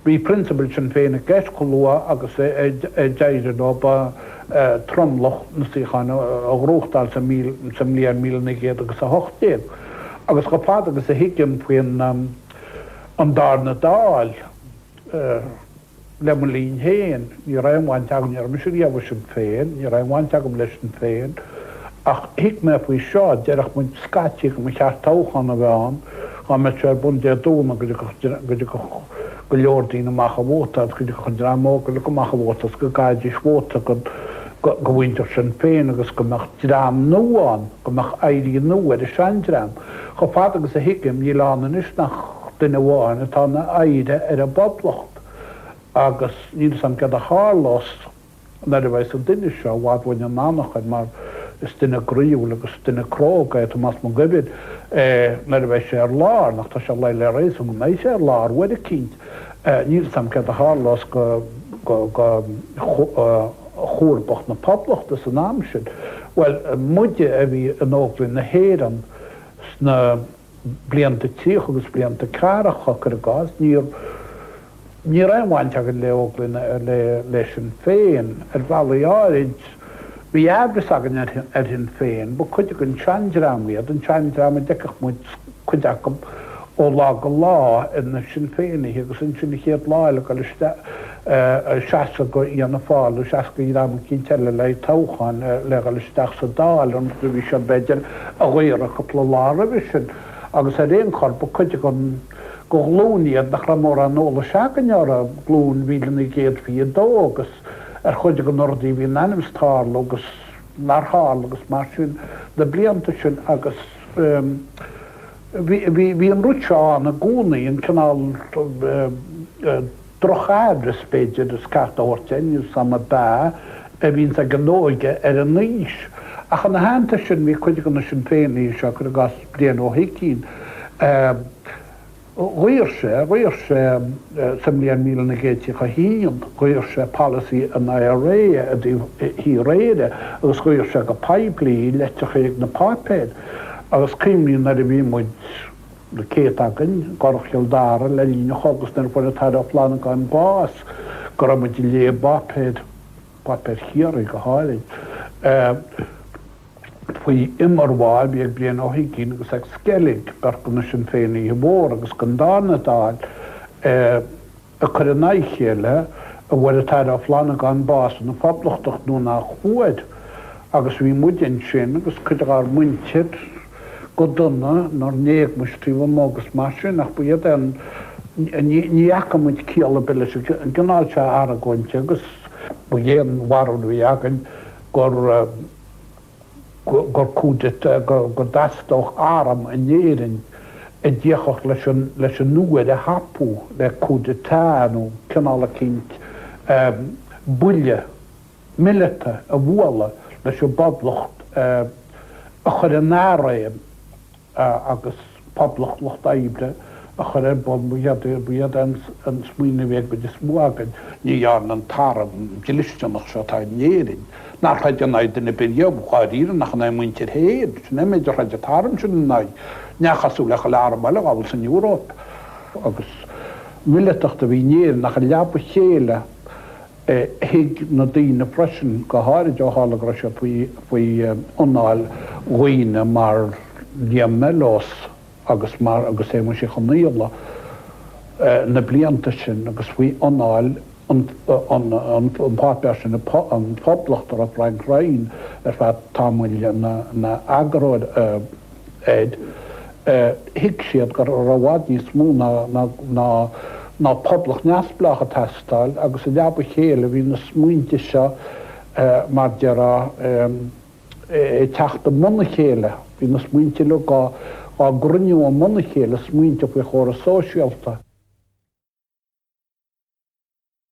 Bhí principal sin féin a gceist choilua agus deidir nó ba tromloch na síchan a grúchtáil sa mlíon 1980. Agus go fád agus a hiiciam faoin an darna dáil le mo lín héin, ní raimhaint agam ar mis riamh sin féin, ní raimhaint agam leis sin féin, ach hiic me faoi seo dearach muid scatí go cheart tóchan a bheán, chu me sé bun de dúna go leordína macha bhóta, go drámó go le go macha bhótas go gaiidir svóta go bhaintear sin féin agus go meach drám nóáin, go meach éirí nó ar a seindrám. Cho fád agus a hiicim ní lána is nach duine bháin atá na éide ar a boblacht. Agus ní sam gad a hálós na a bheith sa duine seo bhád bhain an nánachad mar is duine gríúil agus duine cróga a mas mo gobid na a bheith sé ar lár nach tá se le le rééis go mééis sé ar lár bhfuid a cínt. Ní sam gad a hálós go chóirbocht na poblacht is an am sin. Well, muide a bhí an óglinn na héan sna blianta tíoch agus blianta carach chucar a gás, ní raimhaint agad le óglinn leis an féin ar bhelaíid bhí ebris agan ar hin féin, bu chuide gon seandramiad an seandrama deicech muid chuideacham ó lá go lá in sin féinine agus in sin chéad láile go seaasa go íana fáil, seaasa go íram cín teile le tóchan le go leisteach sa dáil an go bhí se beidir a ghuiire go lára bhí sin agus a réon chorpa chuide go glúniad nach ramór an nóla seacanear a glún bhílan i géad fi dó agus ar chuide go nordaí bhí nanimstáil agus narthal agus mar sin de blianta sin agus bhí an rúteán a gúnaí an canál drochadras beidir is carta ortein sam a bá a bhín a gnóige ar an níos. Ach an na hánta sin bhí chuide go na sin féinní seo go gas blian ó hicín. Ghuiir sé sam líon 1980 ghuiir sé policy an IRA a hí réide agus ghuiir sé go pipeline leiteach ag na pápéid agus cíimlíon na a bhí muid le céad agan gorchail dára le líne chogus nar bfuil atá plán gan bás go ramuid i lé pápéid chiaí go hálainn. Faoi imarháil bhí ag blian ó hicín agus ag scelig bar go na sin féinní i bhór agus go dána dáil a chur an éichéile a bhfuil atá phlána gan bás na poblachtach nó nach chuid agus bhí muidin sin agus chuide ar muintead go duna nar néag muistíomh mógus mar sin nach buiad an níacha muid cíala bilis an gnáil se ar a ghainte agus bu dhéan warú bhí agan gur cúdet go dastóch áram a néirin a ddíoch leis an nuad a hapú le cúdetá nó canála cinint buile millete a bhla leis an bablacht a chur an náraim agus poblacht locht aibre a chur bon buiad an smuoine bhéh go de smúagan níhearn an taram gilisteach seo tá néirin. Nach had je nooit in de periode gehouden, nach een muntje heen. Nee, met je had je tarm zijn nooit. Ja, ga zo lekker leren, maar al in Europa. Agus wil toch de winier nach een jaar begelen. Hig naar die depression gehouden, je haal grasje voor onal ruïne, maar die melos. Agus maar agus hij moest je gaan neerla. Ne bliantischen, agus voor onal. An pápeirsin an poblachtar a Frank Ryan bheit támuile na agróid éid hiic siad gur rahhaid níos mú ná poblach neasplacha testáil agus a deaba chéile bhí na smuointe seo mar dearrá teachta mna chéile hí na smuointe le á gruniú a mna chéile smuointe faoi chóir sóisialta.